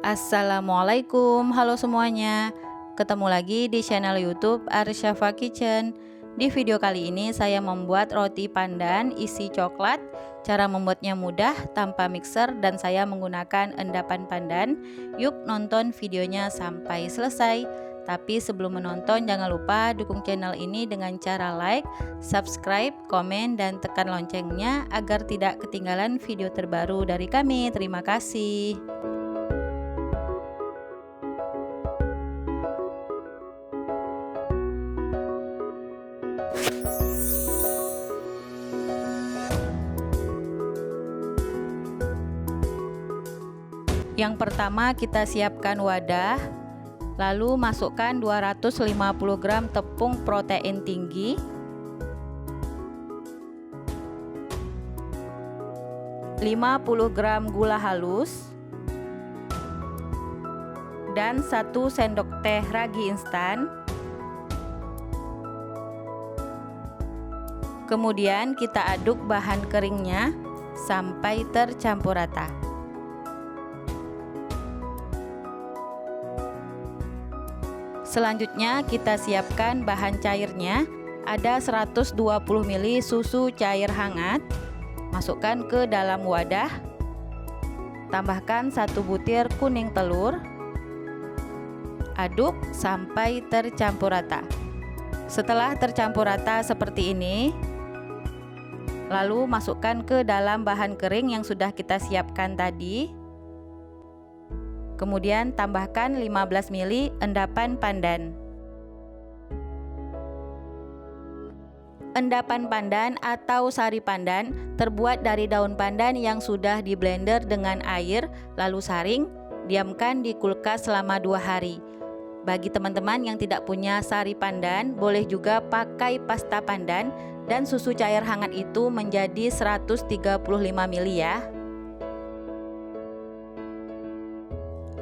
Assalamualaikum, halo semuanya. Ketemu lagi di channel YouTube Arsyafa Kitchen. Di video kali ini saya membuat roti pandan isi coklat. Cara membuatnya mudah tanpa mixer dan saya menggunakan endapan pandan. Yuk nonton videonya sampai selesai. Tapi sebelum menonton jangan lupa dukung channel ini dengan cara like, subscribe, komen, dan tekan loncengnya agar tidak ketinggalan video terbaru dari kami. Terima kasih. Yang pertama kita siapkan wadah, lalu masukkan 250 gram tepung protein tinggi, 50 gram gula halus, dan 1 sendok teh ragi instan. Kemudian kita aduk bahan keringnya sampai tercampur rata. Selanjutnya kita siapkan bahan cairnya. Ada 120 ml susu cair hangat. Masukkan ke dalam wadah. Tambahkan 1 butir kuning telur. Aduk sampai tercampur rata. Setelah tercampur rata seperti ini, lalu masukkan ke dalam bahan kering yang sudah kita siapkan tadi. Kemudian tambahkan 15 ml endapan pandan. Endapan pandan atau sari pandan terbuat dari daun pandan yang sudah di blender dengan air lalu saring, diamkan di kulkas selama 2 hari. Bagi teman-teman yang tidak punya sari pandan, boleh juga pakai pasta pandan dan susu cair hangat itu menjadi 135 ml ya.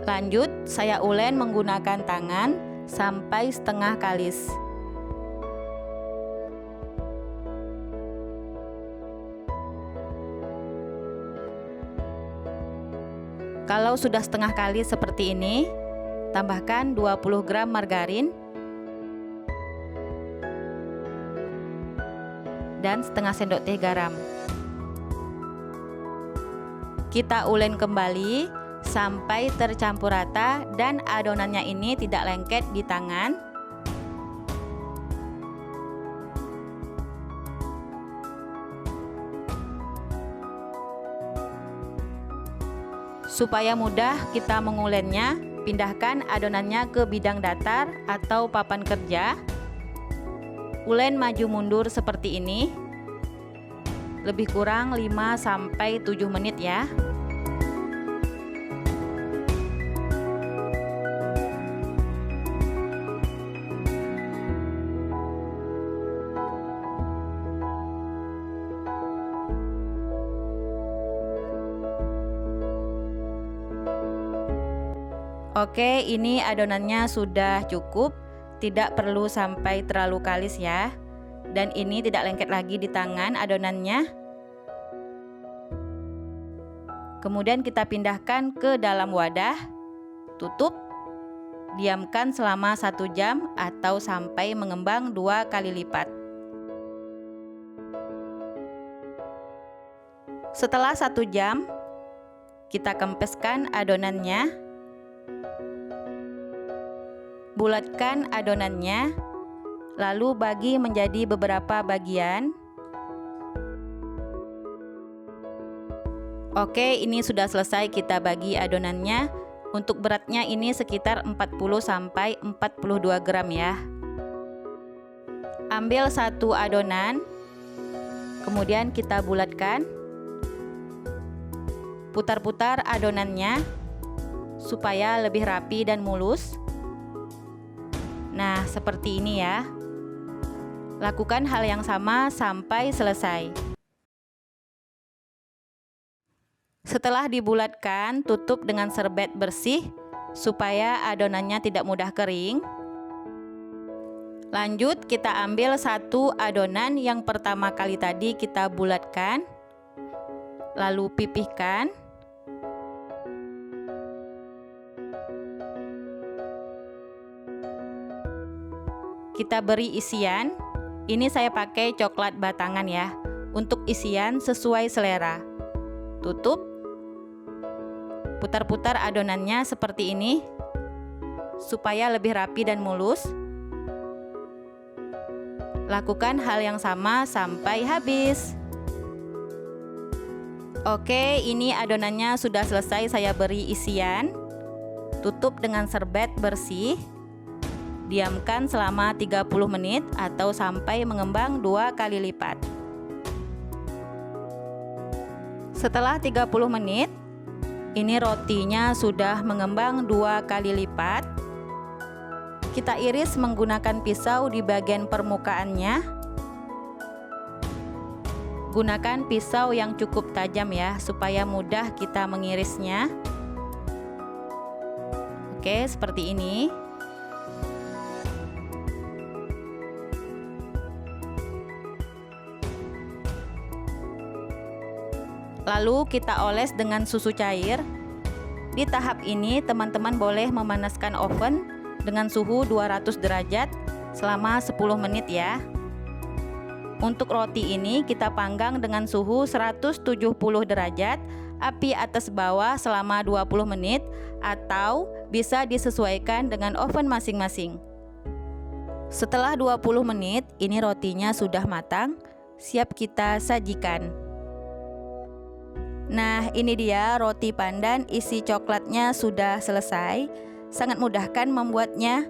Lanjut, saya ulen menggunakan tangan sampai setengah kalis. Kalau sudah setengah kalis seperti ini, tambahkan 20 gram margarin dan setengah sendok teh garam. Kita ulen kembali sampai tercampur rata dan adonannya ini tidak lengket di tangan. Supaya mudah kita mengulennya, pindahkan adonannya ke bidang datar atau papan kerja. Ulen maju mundur seperti ini. Lebih kurang 5-7 menit ya. Oke, ini adonannya sudah cukup, tidak perlu sampai terlalu kalis ya. Dan ini tidak lengket lagi di tangan adonannya. Kemudian kita pindahkan ke dalam wadah, tutup, diamkan selama 1 jam atau sampai mengembang 2 kali lipat. Setelah 1 jam, kita kempeskan adonannya. Bulatkan adonannya, lalu bagi menjadi beberapa bagian. Oke, ini sudah selesai kita bagi adonannya. Untuk beratnya ini sekitar 40-42 gram ya. Ambil 1 adonan, kemudian kita bulatkan. Putar-putar adonannya supaya lebih rapi dan mulus. Nah, seperti ini ya. Lakukan hal yang sama sampai selesai. Setelah dibulatkan, tutup dengan serbet bersih supaya adonannya tidak mudah kering. Lanjut, kita ambil 1 adonan yang pertama kali tadi kita bulatkan. Lalu pipihkan. kita beri isian. Ini saya pakai coklat batangan ya. Untuk isian sesuai selera. Tutup. Putar-putar adonannya seperti ini supaya lebih rapi dan mulus. Lakukan hal yang sama sampai habis. Oke, ini adonannya sudah selesai saya beri isian. Tutup dengan serbet bersih. Diamkan selama 30 menit atau sampai mengembang 2 kali lipat. Setelah 30 menit, ini rotinya sudah mengembang 2 kali lipat. Kita iris menggunakan pisau di bagian permukaannya. Gunakan pisau yang cukup tajam ya, supaya mudah kita mengirisnya. Oke, seperti ini. Lalu kita oles dengan susu cair. Di tahap ini teman-teman boleh memanaskan oven dengan suhu 200 derajat selama 10 menit ya. Untuk roti ini kita panggang dengan suhu 170 derajat, api atas bawah selama 20 menit atau bisa disesuaikan dengan oven masing-masing. Setelah 20 menit, ini rotinya sudah matang, siap kita sajikan. Nah, ini dia roti pandan isi coklatnya sudah selesai. Sangat mudah kan membuatnya.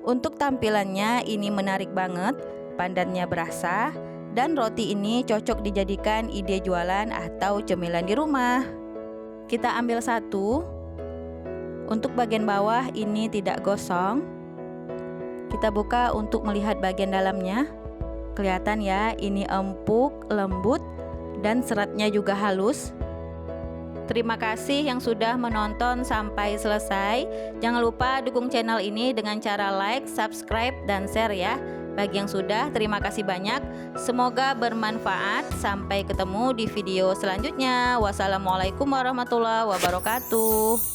Untuk tampilannya ini menarik banget, pandannya berasa, dan roti ini cocok dijadikan ide jualan atau cemilan di rumah. Kita ambil satu. Untuk bagian bawah ini tidak gosong. Kita buka untuk melihat bagian dalamnya. Kelihatan ya, ini empuk, lembut, dan seratnya juga halus. Terima kasih yang sudah menonton sampai selesai. Jangan lupa dukung channel ini dengan cara like, subscribe, dan share ya. Bagi yang sudah, terima kasih banyak. Semoga bermanfaat. Sampai ketemu di video selanjutnya. Wassalamualaikum warahmatullahi wabarakatuh.